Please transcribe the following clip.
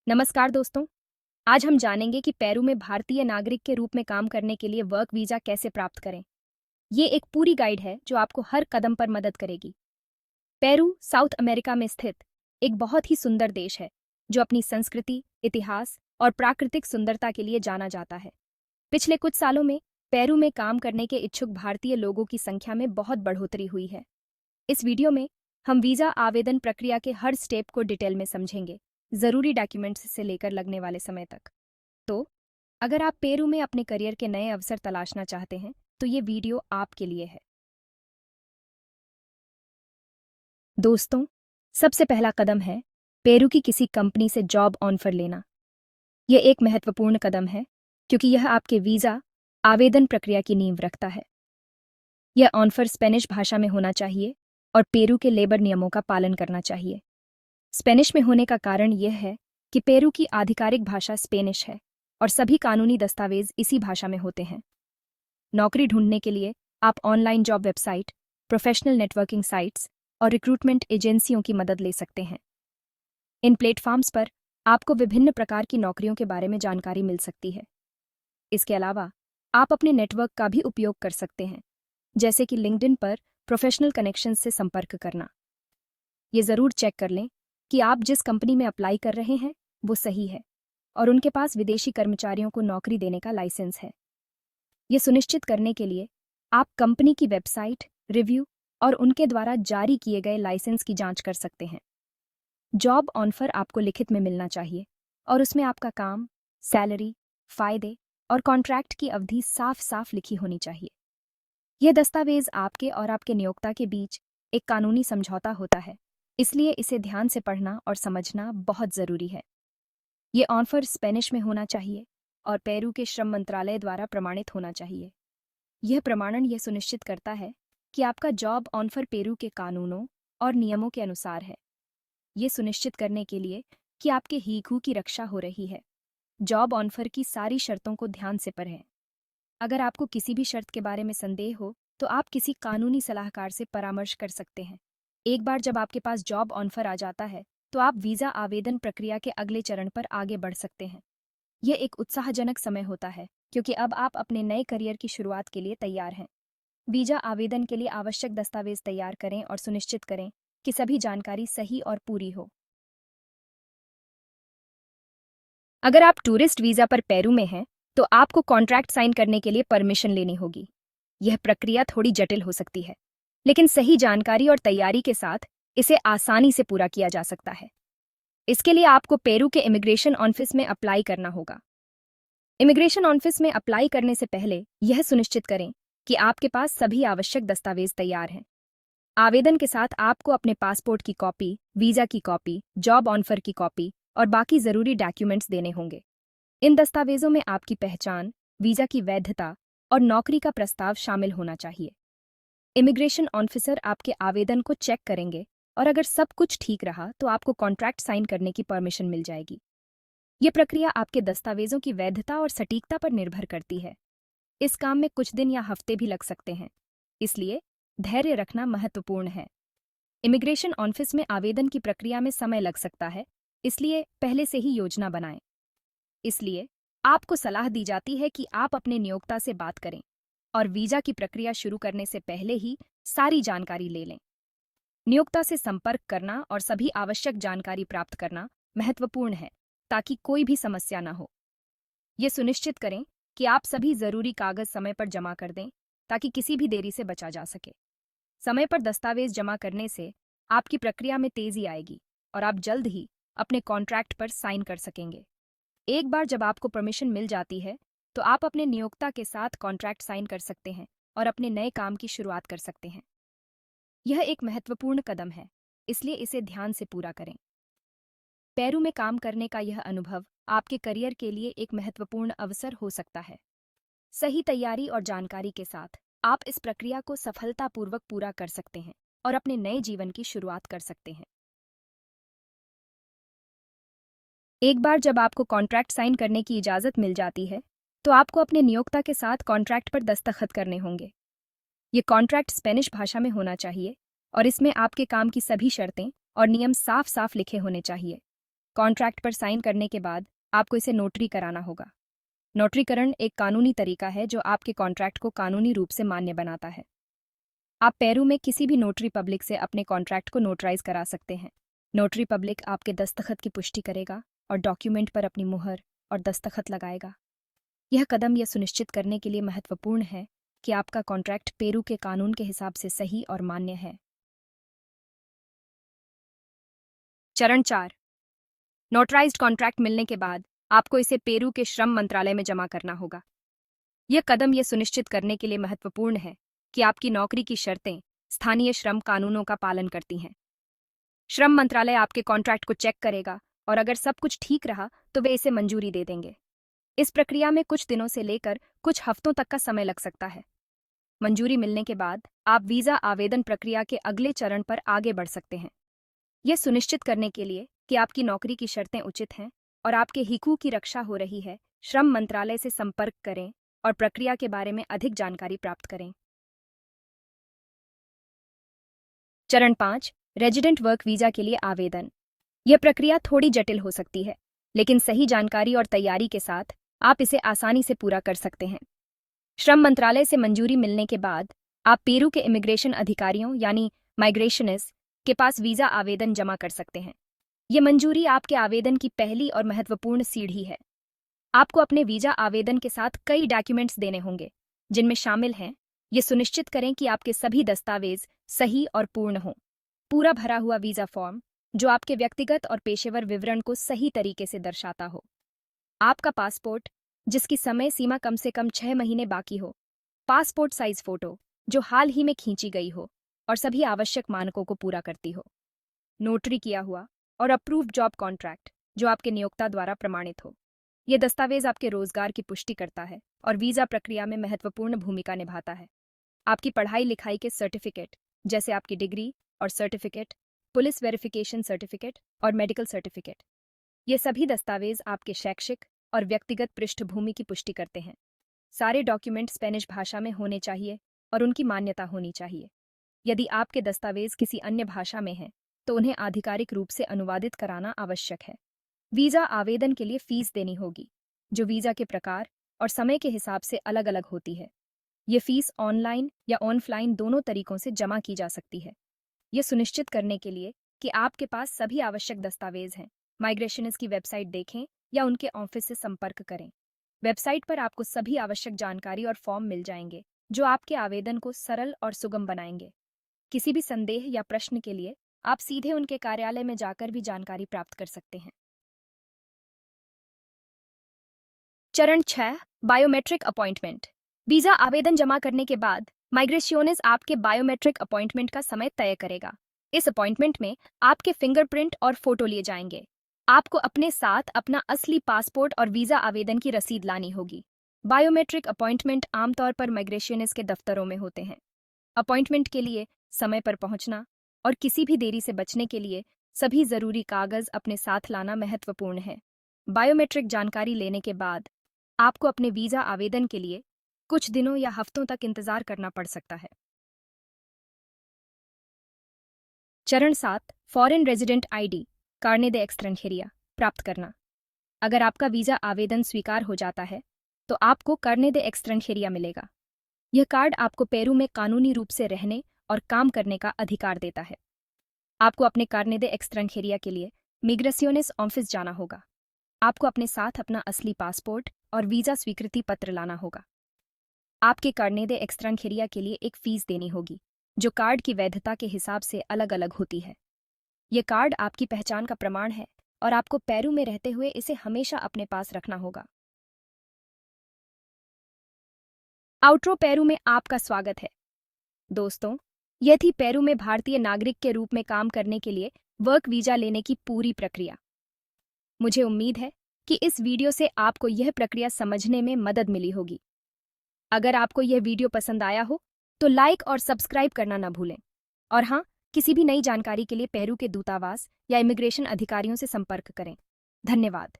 नमस्कार दोस्तों। आज हम जानेंगे कि पेरू में भारतीय नागरिक के रूप में काम करने के लिए वर्क वीजा कैसे प्राप्त करें। ये एक पूरी गाइड है जो आपको हर कदम पर मदद करेगी। पेरू साउथ अमेरिका में स्थित एक बहुत ही सुंदर देश है जो अपनी संस्कृति, इतिहास और प्राकृतिक सुंदरता के लिए जाना जाता है। पिछले कुछ सालों में पेरू में काम करने के इच्छुक भारतीय लोगों की संख्या में बहुत बढ़ोतरी हुई है। इस वीडियो में हम वीजा आवेदन प्रक्रिया के हर स्टेप को डिटेल में समझेंगे, जरूरी डॉक्यूमेंट्स से लेकर लगने वाले समय तक। तो अगर आप पेरू में अपने करियर के नए अवसर तलाशना चाहते हैं तो ये वीडियो आपके लिए है। दोस्तों, सबसे पहला कदम है पेरू की किसी कंपनी से जॉब ऑफर लेना। यह एक महत्वपूर्ण कदम है क्योंकि यह आपके वीजा आवेदन प्रक्रिया की नींव रखता है। यह ऑफर स्पेनिश भाषा में होना चाहिए और पेरू के लेबर नियमों का पालन करना चाहिए। स्पेनिश में होने का कारण यह है कि पेरू की आधिकारिक भाषा स्पेनिश है और सभी कानूनी दस्तावेज इसी भाषा में होते हैं। नौकरी ढूंढने के लिए आप online job website, professional networking sites और रिक्रूटमेंट एजेंसियों की मदद ले सकते हैं। इन प्लेटफॉर्म्स पर आपको विभिन्न प्रकार की नौकरियों के बारे में जानकारी मिल सकती है। इसके अलावा आप अपने नेटवर्क का भी उपयोग कर सकते हैं, जैसे कि लिंक्डइन पर प्रोफेशनल कनेक्शंस से संपर्क करना। ये ज़रूर चेक कर लें कि आप जिस कंपनी में अप्लाई कर रहे हैं वो सही है और उनके पास विदेशी कर्मचारियों को नौकरी देने का लाइसेंस है। ये सुनिश्चित करने के लिए आप कंपनी की वेबसाइट, रिव्यू और उनके द्वारा जारी किए गए लाइसेंस की जांच कर सकते हैं। जॉब ऑफर आपको लिखित में मिलना चाहिए और उसमें आपका काम, सैलरी, फायदे और कॉन्ट्रैक्ट की अवधि साफ साफ लिखी होनी चाहिए। यह दस्तावेज आपके और आपके नियोक्ता के बीच एक कानूनी समझौता होता है, इसलिए इसे ध्यान से पढ़ना और समझना बहुत ज़रूरी है। ये ऑफर स्पेनिश में होना चाहिए और पेरू के श्रम मंत्रालय द्वारा प्रमाणित होना चाहिए। यह प्रमाणन यह सुनिश्चित करता है कि आपका जॉब ऑफर पेरू के कानूनों और नियमों के अनुसार है। ये सुनिश्चित करने के लिए कि आपके हीकू की रक्षा हो रही है, जॉब ऑफर की सारी शर्तों को ध्यान से पढ़ें। अगर आपको किसी भी शर्त के बारे में संदेह हो तो आप किसी कानूनी सलाहकार से परामर्श कर सकते हैं। एक बार जब आपके पास जॉब ऑफर आ जाता है तो आप वीज़ा आवेदन प्रक्रिया के अगले चरण पर आगे बढ़ सकते हैं। यह एक उत्साहजनक समय होता है क्योंकि अब आप अपने नए करियर की शुरुआत के लिए तैयार हैं। वीज़ा आवेदन के लिए आवश्यक दस्तावेज तैयार करें और सुनिश्चित करें कि सभी जानकारी सही और पूरी हो। अगर आप टूरिस्ट वीज़ा पर पेरू में हैं तो आपको कॉन्ट्रैक्ट साइन करने के लिए परमिशन लेनी होगी। यह प्रक्रिया थोड़ी जटिल हो सकती है, लेकिन सही जानकारी और तैयारी के साथ इसे आसानी से पूरा किया जा सकता है। इसके लिए आपको पेरू के इमिग्रेशन ऑफिस में अप्लाई करना होगा। इमिग्रेशन ऑफिस में अप्लाई करने से पहले यह सुनिश्चित करें कि आपके पास सभी आवश्यक दस्तावेज तैयार हैं। आवेदन के साथ आपको अपने पासपोर्ट की कॉपी, वीज़ा की कॉपी, जॉब ऑफर की कॉपी और बाकी ज़रूरी डॉक्यूमेंट्स देने होंगे। इन दस्तावेजों में आपकी पहचान, वीज़ा की वैधता और नौकरी का प्रस्ताव शामिल होना चाहिए। इमिग्रेशन ऑफिसर आपके आवेदन को चेक करेंगे और अगर सब कुछ ठीक रहा तो आपको कॉन्ट्रैक्ट साइन करने की परमिशन मिल जाएगी। यह प्रक्रिया आपके दस्तावेजों की वैधता और सटीकता पर निर्भर करती है। इस काम में कुछ दिन या हफ्ते भी लग सकते हैं, इसलिए धैर्य रखना महत्वपूर्ण है। इमिग्रेशन ऑफिस में आवेदन की प्रक्रिया में समय लग सकता है, इसलिए पहले से ही योजना बनाएं। इसलिए आपको सलाह दी जाती है कि आप अपने नियोक्ता से बात करें और वीज़ा की प्रक्रिया शुरू करने से पहले ही सारी जानकारी ले लें। नियोक्ता से संपर्क करना और सभी आवश्यक जानकारी प्राप्त करना महत्वपूर्ण है ताकि कोई भी समस्या न हो। ये सुनिश्चित करें कि आप सभी जरूरी कागज समय पर जमा कर दें ताकि किसी भी देरी से बचा जा सके। समय पर दस्तावेज जमा करने से आपकी प्रक्रिया में तेजी आएगी और आप जल्द ही अपने कॉन्ट्रैक्ट पर साइन कर सकेंगे। एक बार जब आपको परमिशन मिल जाती है तो आप अपने नियोक्ता के साथ कॉन्ट्रैक्ट साइन कर सकते हैं और अपने नए काम की शुरुआत कर सकते हैं। यह एक महत्वपूर्ण कदम है, इसलिए इसे ध्यान से पूरा करें। पेरू में काम करने का यह अनुभव आपके करियर के लिए एक महत्वपूर्ण अवसर हो सकता है। सही तैयारी और जानकारी के साथ आप इस प्रक्रिया को सफलतापूर्वक पूरा कर सकते हैं और अपने नए जीवन की शुरुआत कर सकते हैं। एक बार जब आपको कॉन्ट्रैक्ट साइन करने की इजाज़त मिल जाती है तो आपको अपने नियोक्ता के साथ कॉन्ट्रैक्ट पर दस्तखत करने होंगे। ये कॉन्ट्रैक्ट स्पेनिश भाषा में होना चाहिए और इसमें आपके काम की सभी शर्तें और नियम साफ साफ लिखे होने चाहिए। कॉन्ट्रैक्ट पर साइन करने के बाद आपको इसे नोटरी कराना होगा। नोटरीकरण एक कानूनी तरीका है जो आपके कॉन्ट्रैक्ट को कानूनी रूप से मान्य बनाता है। आप पेरू में किसी भी नोटरी पब्लिक से अपने कॉन्ट्रैक्ट को नोटराइज करा सकते हैं। नोटरी पब्लिक आपके दस्तखत की पुष्टि करेगा और डॉक्यूमेंट पर अपनी मुहर और दस्तखत लगाएगा। यह कदम यह सुनिश्चित करने के लिए महत्वपूर्ण है कि आपका कॉन्ट्रैक्ट पेरू के कानून के हिसाब से सही और मान्य है। चरण 4। नोटराइज्ड कॉन्ट्रैक्ट मिलने के बाद आपको इसे पेरू के श्रम मंत्रालय में जमा करना होगा। यह कदम यह सुनिश्चित करने के लिए महत्वपूर्ण है कि आपकी नौकरी की शर्तें स्थानीय श्रम कानूनों का पालन करती हैं। श्रम मंत्रालय आपके कॉन्ट्रैक्ट को चेक करेगा और अगर सब कुछ ठीक रहा तो वे इसे मंजूरी दे देंगे। इस प्रक्रिया में कुछ दिनों से लेकर कुछ हफ्तों तक का समय लग सकता है। मंजूरी मिलने के बाद आप वीजा आवेदन प्रक्रिया के अगले चरण पर आगे बढ़ सकते हैं। यह सुनिश्चित करने के लिए कि आपकी नौकरी की शर्तें उचित हैं और आपके हिकू की रक्षा हो रही है, श्रम मंत्रालय से संपर्क करें और प्रक्रिया के बारे में अधिक जानकारी प्राप्त करें। चरण 5। रेजिडेंट वर्क वीजा के लिए आवेदन। यह प्रक्रिया थोड़ी जटिल हो सकती है, लेकिन सही जानकारी और तैयारी के साथ आप इसे आसानी से पूरा कर सकते हैं। श्रम मंत्रालय से मंजूरी मिलने के बाद आप पेरू के इमिग्रेशन अधिकारियों यानी माइग्रेशनिस्ट के पास वीजा आवेदन जमा कर सकते हैं। यह मंजूरी आपके आवेदन की पहली और महत्वपूर्ण सीढ़ी है। आपको अपने वीजा आवेदन के साथ कई डॉक्यूमेंट्स देने होंगे, जिनमें शामिल हैं ये सुनिश्चित करें कि आपके सभी दस्तावेज सही और पूर्ण हों। पूरा भरा हुआ वीजा फॉर्म जो आपके व्यक्तिगत और पेशेवर विवरण को सही तरीके से दर्शाता हो। आपका पासपोर्ट जिसकी समय सीमा कम से कम 6 महीने बाकी हो। पासपोर्ट साइज फोटो जो हाल ही में खींची गई हो और सभी आवश्यक मानकों को पूरा करती हो। नोटरी किया हुआ और अप्रूव्ड जॉब कॉन्ट्रैक्ट जो आपके नियोक्ता द्वारा प्रमाणित हो। यह दस्तावेज आपके रोजगार की पुष्टि करता है और वीजा प्रक्रिया में महत्वपूर्ण भूमिका निभाता है। आपकी पढ़ाई लिखाई के सर्टिफिकेट जैसे आपकी डिग्री और सर्टिफिकेट, पुलिस वेरिफिकेशन सर्टिफिकेट और मेडिकल सर्टिफिकेट, ये सभी दस्तावेज आपके शैक्षिक और व्यक्तिगत पृष्ठभूमि की पुष्टि करते हैं। सारे डॉक्यूमेंट स्पेनिश भाषा में होने चाहिए और उनकी मान्यता होनी चाहिए। यदि आपके दस्तावेज किसी अन्य भाषा में हैं, तो उन्हें आधिकारिक रूप से अनुवादित कराना आवश्यक है। वीजा आवेदन के लिए फीस देनी होगी, जो वीजा के प्रकार और समय के हिसाब से अलग अलग होती है। ये फीस ऑनलाइन या ऑफलाइन दोनों तरीकों से जमा की जा सकती है। यह सुनिश्चित करने के लिए कि आपके पास सभी आवश्यक दस्तावेज हैं, माइग्रेशनिस्ट की वेबसाइट देखें या उनके ऑफिस से संपर्क करें। वेबसाइट पर आपको सभी आवश्यक जानकारी और फॉर्म मिल जाएंगे, जो आपके आवेदन को सरल और सुगम बनाएंगे। किसी भी संदेह या प्रश्न के लिए आप सीधे उनके कार्यालय में जाकर भी जानकारी प्राप्त कर सकते हैं। चरण 6। Biometric appointment. वीजा आवेदन जमा करने के बाद माइग्रेशनिस्ट आपके बायोमेट्रिक अपॉइंटमेंट का समय तय करेगा। इस अपॉइंटमेंट में आपके फिंगरप्रिंट और फोटो लिए जाएंगे। आपको अपने साथ अपना असली पासपोर्ट और वीजा आवेदन की रसीद लानी होगी। बायोमेट्रिक अपॉइंटमेंट आमतौर पर माइग्रेशनिस्ट के दफ्तरों में होते हैं। अपॉइंटमेंट के लिए समय पर पहुंचना और किसी भी देरी से बचने के लिए सभी जरूरी कागज अपने साथ लाना महत्वपूर्ण है। बायोमेट्रिक जानकारी लेने के बाद आपको अपने वीजा आवेदन के लिए कुछ दिनों या हफ्तों तक इंतजार करना पड़ सकता है। चरण 7। फॉरेन रेजिडेंट आईडी कार्ने दे एक्सट्रंजेरिया प्राप्त करना। अगर आपका वीजा आवेदन स्वीकार हो जाता है, तो आपको कार्ने दे एक्सट्रंजेरिया मिलेगा। यह कार्ड आपको पेरू में कानूनी रूप से रहने और काम करने का अधिकार देता है। आपको अपने कार्ने दे एक्सट्रंजेरिया के लिए मिग्रेशनिस्ट ऑफिस जाना होगा। आपको अपने साथ अपना असली पासपोर्ट और वीजा स्वीकृति पत्र लाना होगा। आपके कार्ने दे एक्सट्रंजेरिया के लिए एक फीस देनी होगी, जो कार्ड की वैधता के हिसाब से अलग अलग होती है। यह कार्ड आपकी पहचान का प्रमाण है और आपको पेरू में रहते हुए इसे हमेशा अपने पास रखना होगा। आउट्रो पेरू में आपका स्वागत है। दोस्तों, यह थी पेरू में भारतीय नागरिक के रूप में काम करने के लिए वर्क वीजा लेने की पूरी प्रक्रिया। मुझे उम्मीद है कि इस वीडियो से आपको यह प्रक्रिया समझने में मदद मिली होगी। अगर आपको यह वीडियो पसंद आया हो तो लाइक और सब्सक्राइब करना न भूलें। और हाँ, किसी भी नई जानकारी के लिए पेरू के दूतावास या इमिग्रेशन अधिकारियों से संपर्क करें। धन्यवाद।